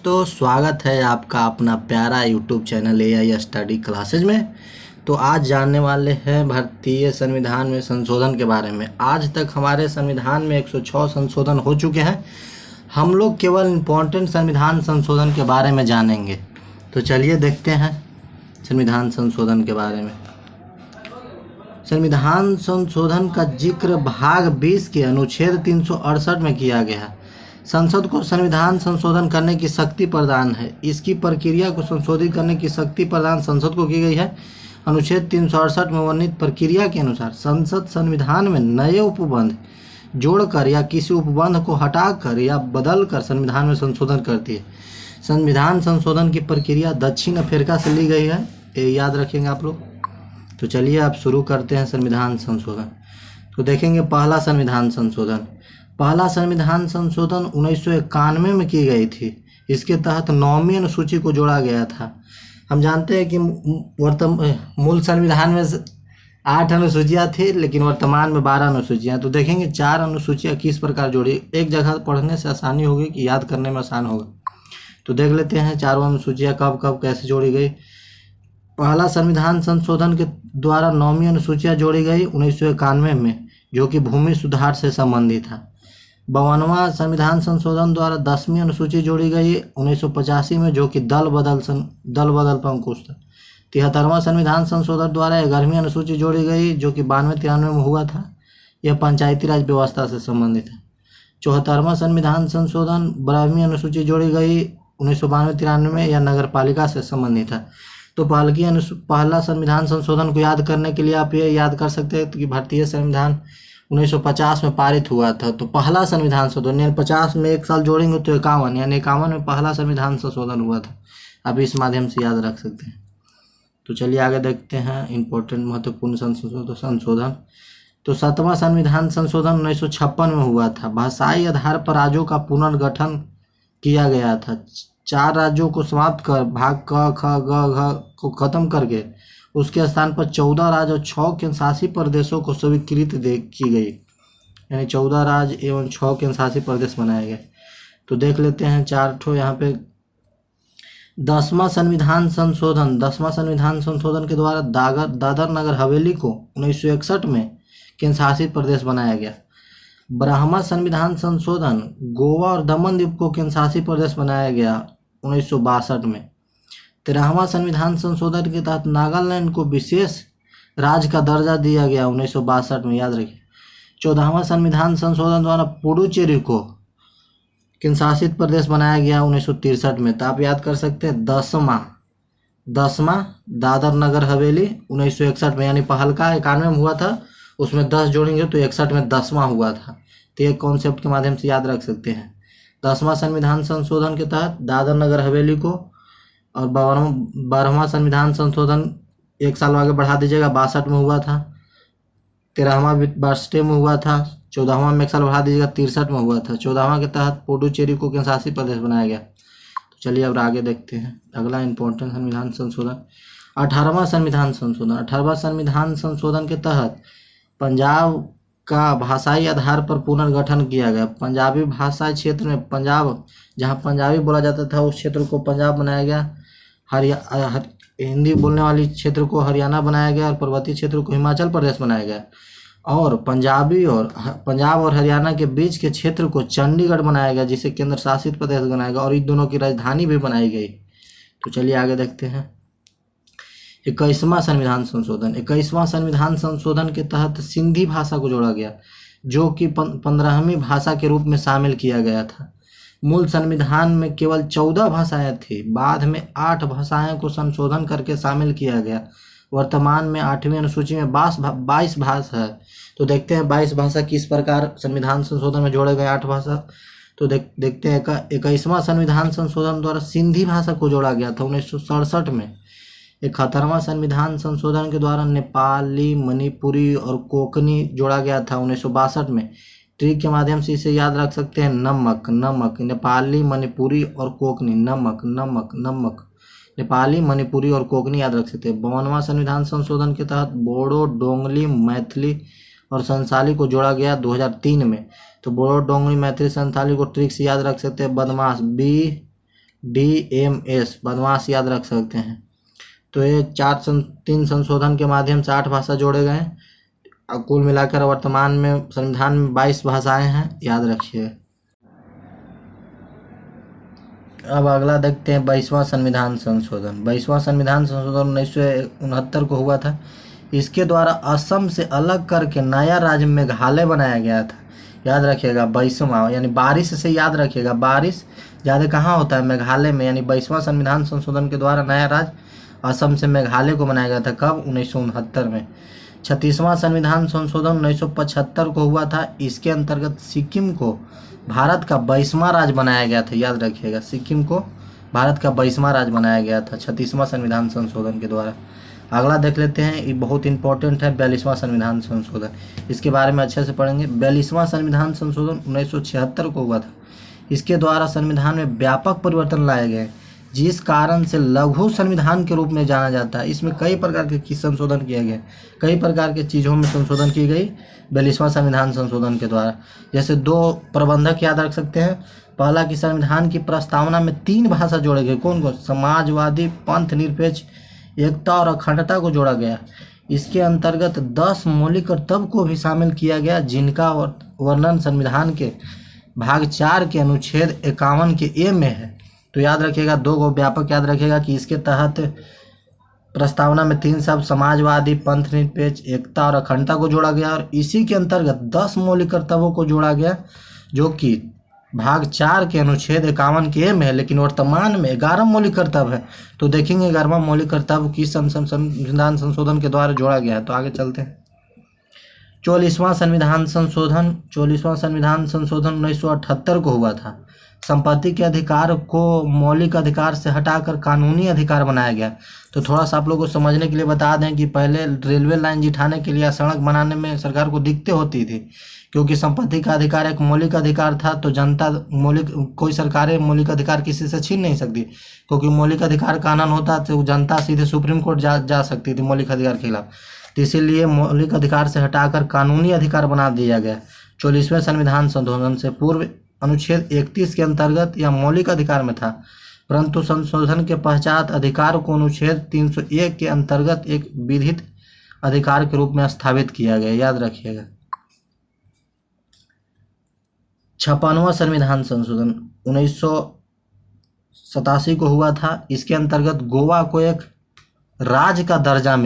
दोस्तों, स्वागत है आपका अपना प्यारा YouTube channel AI study classes में। तो आज जानने वाले हैं भारतीय संविधान में संशोधन के बारे में। आज तक हमारे संविधान में 106 संशोधन हो चुके हैं। हम लोग केवल इम्पोर्टेंट संविधान संशोधन के बारे में जानेंगे। तो चलिए देखते हैं संविधान संशोधन के बारे में। संविधान संशोधन का जिक्र भाग 20 के अनुच्छेद 368 में किया गया है। संसद को संविधान संशोधन करने की शक्ति प्रदान है। इसकी प्रक्रिया को संशोधित करने की शक्ति प्रदान संसद को की गई है। अनुच्छेद 368 में वर्णित प्रक्रिया के अनुसार संसद संविधान में नए उपबंध जोड़कर या किसी उपबंध को हटाकर या बदलकर संविधान में संशोधन करती है। संविधान संशोधन की प्रक्रिया दक्षिण अफ्रीका से ली गई है, ये याद रखेंगे आप लोग। तो चलिए आप शुरू करते हैं संविधान संशोधन। तो देखेंगे पहला संविधान संशोधन। पहला संविधान संशोधन 1991 में की गई थी। इसके तहत 9वीं अनुसूची को जोड़ा गया था। हम जानते हैं कि मूल संविधान में 8 अनुसूचियाँ थी, लेकिन वर्तमान में 12 अनुसूचियाँ। तो देखेंगे 4 अनुसूचियाँ किस प्रकार जोड़ी। एक जगह पढ़ने से आसानी होगी कि याद करने में आसान होगा। तो देख लेते हैं चारों अनुसूचियाँ कब कब कैसे जोड़ी गई। पहला संविधान संशोधन के द्वारा 9वीं अनुसूचियाँ जोड़ी गई 1991 में, जो कि भूमि सुधार से संबंधित था। 52वां संविधान संशोधन द्वारा 10वीं अनुसूची जोड़ी गई 1985 में, जो कि दल बदल पर अंकुश था। 73वां संविधान संशोधन द्वारा 11वीं अनुसूची जोड़ी गई, जो कि 92-93 में हुआ था। यह पंचायती राज व्यवस्था से संबंधित है। 74वां संविधान संशोधन 12वीं अनुसूची जोड़ी गई 1992-93 में, यह नगर पालिका से संबंधित है। तो पहला संविधान संशोधन को याद करने के लिए आप ये याद कर सकते हैं कि भारतीय संविधान 1950 में पारित हुआ था। तो पहला संविधान संशोधन 50 में एक साल जोड़ेंगे तो 51, यानी 51 में पहला संविधान संशोधन हुआ था। आप इस माध्यम से याद रख सकते हैं। तो चलिए आगे देखते हैं इम्पोर्टेंट महत्वपूर्ण संशोधन। तो 7वां संविधान संशोधन 1956 में हुआ था। भाषाई आधार पर राज्यों का पुनर्गठन किया गया था। 4 राज्यों को समाप्त कर भाग क, ख, ग, घ को खत्म करके उसके स्थान पर 14 राज्य और 6 केंद्रशासित प्रदेशों को स्वीकृत की गई, यानी 14 राज्य एवं 6 केंद्रशासित प्रदेश बनाए गए। तो देख लेते हैं 4 ठो यहाँ पे। 10वां संविधान संशोधन। 10वां संविधान संशोधन के द्वारा दादर नगर हवेली को 1961 में केंद्रशासित प्रदेश बनाया गया। 12वां संविधान संशोधन गोवा और दमन द्वीप को केंद्रशासित प्रदेश बनाया गया 1962 में। 13वां संविधान संशोधन के तहत नागालैंड को विशेष राज्य का दर्जा दिया गया 1962 में, याद रखिए। 14वां संविधान संशोधन द्वारा पुडुचेरी को केंद्रशासित प्रदेश बनाया गया 1963 में। तो आप याद कर सकते हैं 10वां दादर नगर हवेली 1961 में, यानी पहलका 91 में हुआ था, उसमें 10 जोड़ेंगे तो 61 में 10वां हुआ था। तो ये कॉन्सेप्ट के माध्यम से याद रख सकते हैं। 10वां संविधान संशोधन के तहत दादर नगर हवेली को, और 12वां संविधान संशोधन एक साल आगे बढ़ा दीजिएगा, 62 में हुआ था। 13वां 62 में हुआ था। 14वां में एक साल बढ़ा दीजिएगा, 63 में हुआ था। 14वां के तहत पुडुचेरी को केंद्रशासित प्रदेश बनाया गया। तो चलिए अब आगे देखते हैं अगला इंपॉर्टेंट संविधान संशोधन। 18वां संविधान संशोधन। 18वां संविधान संशोधन के तहत पंजाब का भाषाई आधार पर पुनर्गठन किया गया। पंजाबी भाषा क्षेत्र में पंजाब, जहाँ पंजाबी बोला जाता था, उस क्षेत्र को पंजाब बनाया गया। हिंदी बोलने वाली क्षेत्र को हरियाणा बनाया गया और पर्वतीय क्षेत्र को हिमाचल प्रदेश बनाया गया। और पंजाब और हरियाणा के बीच के क्षेत्र को चंडीगढ़ बनाया गया, जिसे केंद्र शासित प्रदेश बनाया गया, और इन दोनों की राजधानी भी बनाई गई। तो चलिए आगे देखते हैं 21वां संविधान संशोधन। 21वां संविधान संशोधन के तहत सिंधी भाषा को जोड़ा गया, जो कि 15वीं भाषा के रूप में शामिल किया गया था। मूल संविधान में केवल 14 भाषाएं थी, बाद में 8 भाषाएं को संशोधन करके शामिल किया गया। वर्तमान में 8वीं अनुसूची में 22 भाषा है। तो देखते हैं 22 भाषा किस प्रकार संविधान संशोधन में जोड़े गए 8 भाषा। तो देखते हैं 21वां संविधान संशोधन द्वारा सिंधी भाषा को जोड़ा गया था 1967 में। 71वां संविधान संशोधन के द्वारा नेपाली, मणिपुरी और कोंकणी जोड़ा गया था 1962 में। ट्रिक के माध्यम से इसे याद रख सकते हैं। नमक, नेपाली, मणिपुरी और कोंकणी। नमक, नेपाली, मणिपुरी और कोंकणी याद रख सकते हैं। 52वां संविधान संशोधन के तहत बोडो, डोंगली, मैथिली और संथाली को जोड़ा गया 2003 में। तो बोडो, डोंगली, मैथिली, संथाली को ट्रिक से याद रख सकते हैं। बदमाश, DMS बदमाश याद रख सकते हैं। तो ये 3 संशोधन के माध्यम से 8 भाषा जोड़े गए हैं और कुल मिलाकर वर्तमान में संविधान में 22 भाषाएं हैं, याद रखिए। अब अगला देखते हैं 22वां संविधान संशोधन। 22वां संविधान संशोधन 1969 को हुआ था। इसके द्वारा असम से अलग करके नया राज्य मेघालय बनाया गया था। याद रखिएगा 22वां, यानी बारिश से याद रखिएगा, बारिश ज़्यादा कहाँ होता है, मेघालय में। यानी 22वां संविधान संशोधन के द्वारा नया राज्य असम से मेघालय को बनाया गया था। कब? 1969 में। 36वां संविधान संशोधन 1975 को हुआ था। इसके अंतर्गत सिक्किम को भारत का 22वां राज्य बनाया गया था। याद रखिएगा, सिक्किम को भारत का 22वां राज्य बनाया गया था 36वां संविधान संशोधन के द्वारा। अगला देख लेते हैं, ये बहुत इंपॉर्टेंट है, 42वां संविधान संशोधन। इसके बारे में अच्छे से पढ़ेंगे। 42वां संविधान संशोधन 1976 को हुआ था। इसके द्वारा संविधान में व्यापक परिवर्तन लाए गए, जिस कारण से लघु संविधान के रूप में जाना जाता है। इसमें कई प्रकार के संशोधन किए गए, कई प्रकार के चीज़ों में संशोधन की गई 42वां संविधान संशोधन के द्वारा। जैसे 2 प्रबंधक याद रख सकते हैं। पहला कि संविधान की प्रस्तावना में 3 भाषा जोड़े गए। कौन कौन? समाजवादी, पंथ निरपेक्ष, एकता और अखंडता को जोड़ा गया। इसके अंतर्गत 10 मौलिक कर्तव्य को भी शामिल किया गया, जिनका वर्णन संविधान के भाग 4 के अनुच्छेद 51 के ए में है। तो याद रखिएगा, 2 को व्यापक याद रखिएगा कि इसके तहत प्रस्तावना में 3 शब्द समाजवादी, पंथ निरपेक्ष, एकता और अखंडता को जोड़ा गया, और इसी के अंतर्गत 10 मौलिक कर्तव्यों को जोड़ा गया, जो कि भाग 4 के अनुच्छेद 51 के में है। लेकिन वर्तमान में 11 मौलिक कर्तव्य है। तो देखेंगे 11वां मौलिक कर्तव्य किस संविधान संशोधन के द्वारा जोड़ा गया है। तो आगे चलते हैं। 44वां संविधान संशोधन 1978 को हुआ था। संपत्ति के अधिकार को मौलिक अधिकार से हटाकर कानूनी अधिकार बनाया गया। तो थोड़ा सा आप लोगों को समझने के लिए बता दें कि पहले रेलवे लाइन जिठाने के लिए या सड़क बनाने में सरकार को दिक्कतें होती थी, क्योंकि संपत्ति का अधिकार एक मौलिक अधिकार था। तो जनता कोई सरकारें मौलिक अधिकार किसी से छीन नहीं सकती, क्योंकि मौलिक अधिकार कानून होता तो जनता सीधे सुप्रीम कोर्ट जा सकती थी मौलिक अधिकार के खिलाफ। तो इसीलिए मौलिक अधिकार से हटाकर कानूनी अधिकार बना दिया गया। 44वें संविधान संशोधन से पूर्व अनुच्छेद 31 के अंतर्गत यह मौलिक अधिकार में था, परंतु संशोधन के पश्चात अधिकार को अनुच्छेद 301 के अंतर्गत एक विधिक अधिकार के रूप में स्थापित किया गया। याद रखिएगा। 56वां संविधान संशोधन 1987 को हुआ था। इसके अंतर्गत गोवा को एक राज्य का दर्जा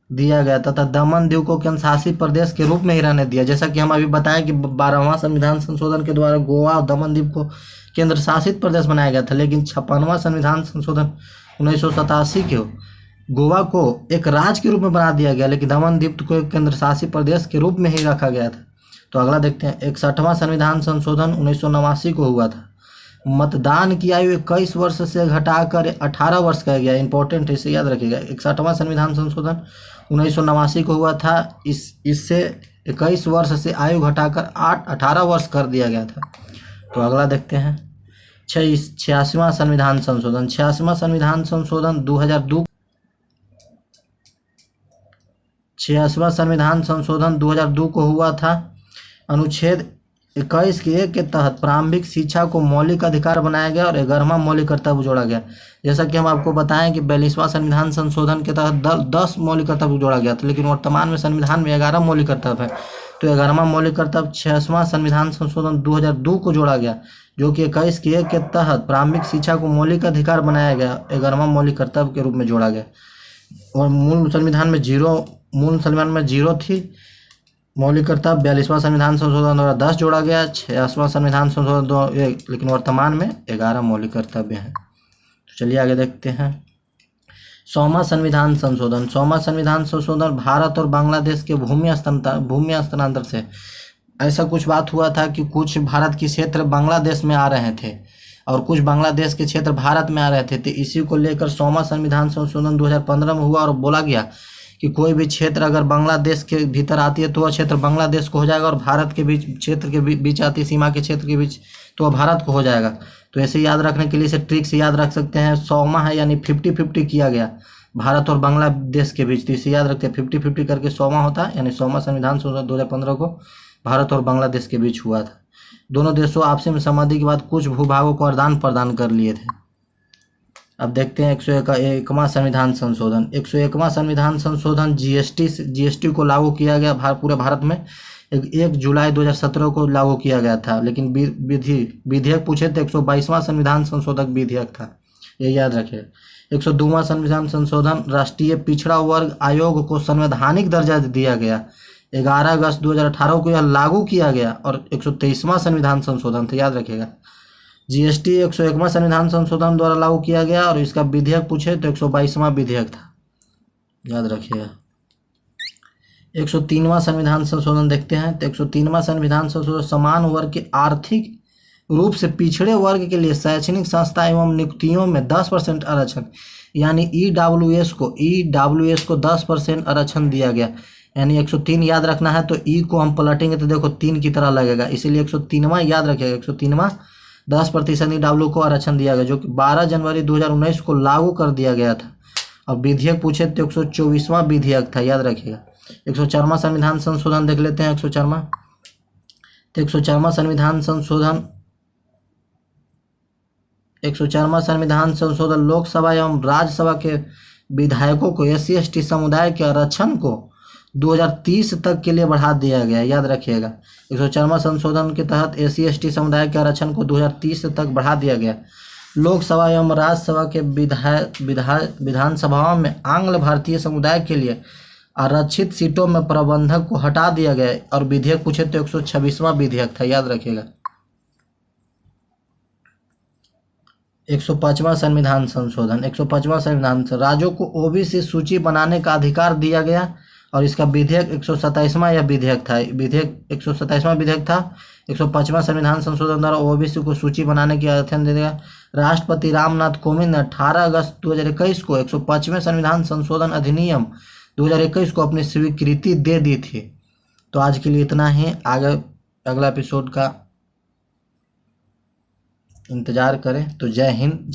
दिया गया तथा दमन दीव को केंद्र शासित प्रदेश के रूप में ही रहने दिया। जैसा कि हम अभी बताएं कि 12वां संविधान संशोधन के द्वारा गोवा और दमन दीव को केंद्र शासित प्रदेश बनाया गया था, लेकिन 56वां संविधान संशोधन 1987 के गोवा को एक राज्य के रूप में बना दिया गया, लेकिन दमन दीव को एक केंद्र शासित प्रदेश के रूप में ही रखा गया था। तो अगला देखते हैं। 61वां संविधान संशोधन 1989 को हुआ था। मतदान की आयु 21 वर्ष से घटाकर 18 वर्ष किया गया। इंपॉर्टेंट है, इसे याद रखिएगा। 61वां संविधान संशोधन 1989 को हुआ था। इससे 21 वर्ष से आयु घटाकर 18 वर्ष कर दिया गया था। तो अगला देखते हैं। 86वां संविधान संशोधन 86वां संविधान संशोधन 2002 86वां संविधान संशोधन 2002 को हुआ था। अनुच्छेद 21 के 1 के तहत प्रारंभिक शिक्षा को मौलिक अधिकार बनाया गया और 11वां मौलिक कर्तव्य जोड़ा गया। जैसा कि हम आपको बताएं कि 42वां संविधान संशोधन के तहत 10 मौलिक कर्तव्य जोड़ा गया था, लेकिन वर्तमान में संविधान में 11 मौलिक कर्तव्य है। तो 11वां मौलिक कर्तव्य 86वां संविधान संशोधन 2002 को जोड़ा गया, जो कि 21 के 1 के तहत प्रारंभिक शिक्षा को मौलिक अधिकार बनाया गया, 11वां मौलिक कर्तव्य के रूप में जोड़ा गया। और मूल संविधान में जीरो थी मौलिक कर्तव्य। 42वां संविधान संशोधन द्वारा 10 जोड़ा गया। 86वां संविधान संशोधन 2, लेकिन वर्तमान में 11 मौलिक कर्तव्य हैं। तो चलिए आगे देखते हैं। 100वां संविधान संशोधन 100वां संविधान संशोधन भारत और बांग्लादेश के भूमि हस्तांतरण से ऐसा कुछ बात हुआ था कि कुछ भारत के क्षेत्र बांग्लादेश में आ रहे थे और कुछ बांग्लादेश के क्षेत्र भारत में आ रहे थे। तो इसी को लेकर 100वां संविधान संशोधन 2015 में हुआ और बोला गया कि कोई भी क्षेत्र अगर बांग्लादेश के भीतर आती है तो वह क्षेत्र बांग्लादेश को हो जाएगा, और भारत के बीच क्षेत्र के बीच आती है, सीमा के क्षेत्र के बीच, तो वह भारत को हो जाएगा। तो ऐसे याद रखने के लिए इसे ट्रिक से याद रख सकते हैं। 100वां है यानी 50-50 किया गया भारत और बांग्लादेश के बीच, तो इसे याद रखते हैं 50-50 करके 100वां होता है। यानी 100वां संविधान संशोधन 2015 को भारत और बांग्लादेश के बीच हुआ था। दोनों देशों आपसी में सहमति के बाद कुछ भूभागों को आदान प्रदान कर लिए थे। अब देखते हैं 101वां संविधान संशोधन। 101वां संविधान संशोधन जीएसटी को लागू किया गया पूरे भारत में 1 जुलाई 2017 को लागू किया गया था, लेकिन विधेयक पूछे तो 122वां संविधान संशोधक विधेयक था, ये याद रखिए। 102वां संविधान संशोधन, राष्ट्रीय पिछड़ा वर्ग आयोग को संवैधानिक दर्जा दिया गया, 11 अगस्त 2018 को यह लागू किया गया। और 123वां संविधान संशोधन था, याद रखिएगा। जीएसटी 101वां संविधान संशोधन द्वारा लागू किया गया और इसका विधेयक पूछे तो 122वां विधेयक था, याद रखिएगा। 103वां संविधान संशोधन देखते हैं तो 103वां संविधान संशोधन समान वर्ग के आर्थिक रूप से पिछड़े वर्ग के लिए शैक्षणिक संस्था एवं नियुक्तियों में 10% आरक्षण, यानी ईडब्ल्यूएस को 10% आरक्षण दिया गया। यानी 103 याद रखना है तो ई को हम पलटेंगे तो देखो 3 की तरह लगेगा, इसीलिए 103वां याद रखिएगा। 103वां 10% ईडब्ल्यू को आरक्षण दिया गया, जो कि 12 जनवरी 2019 को लागू कर दिया गया था। और विधेयक पूछे तो 124वां विधेयक था, याद रखिएगा। 104वां संविधान संशोधन देख लेते हैं। 104वां तो 104वां संविधान संशोधन 104वां संविधान संशोधन लोकसभा एवं राज्यसभा के विधायकों को SC/ST समुदाय के आरक्षण को 2030 तक के लिए बढ़ा दिया गया, याद रखिएगा। 104वां संशोधन के तहत SC/ST समुदाय के आरक्षण को 2030 तक बढ़ा दिया गया। लोकसभा एवं राज्यसभा के विधानसभाओं में आंग्ल भारतीय समुदाय के लिए आरक्षित सीटों में प्रबंधक को हटा दिया गया। और विधेयक पूछे तो 126वां विधेयक था, याद रखिएगा। 105वां संविधान संशोधन 105वां संविधान राज्यों को OBC सूची बनाने का अधिकार दिया गया। और इसका विधेयक 127वां यह विधेयक था, विधेयक 127वां विधेयक था। 105वां संविधान संशोधन द्वारा OBC को सूची बनाने की अधिकार दे दिया। राष्ट्रपति रामनाथ कोविंद ने 18 अगस्त 2021 को 105वें संविधान संशोधन अधिनियम 2021 को अपनी स्वीकृति दे दी थी। तो आज के लिए इतना ही, आगे अगला एपिसोड का इंतजार करें। तो जय हिंद।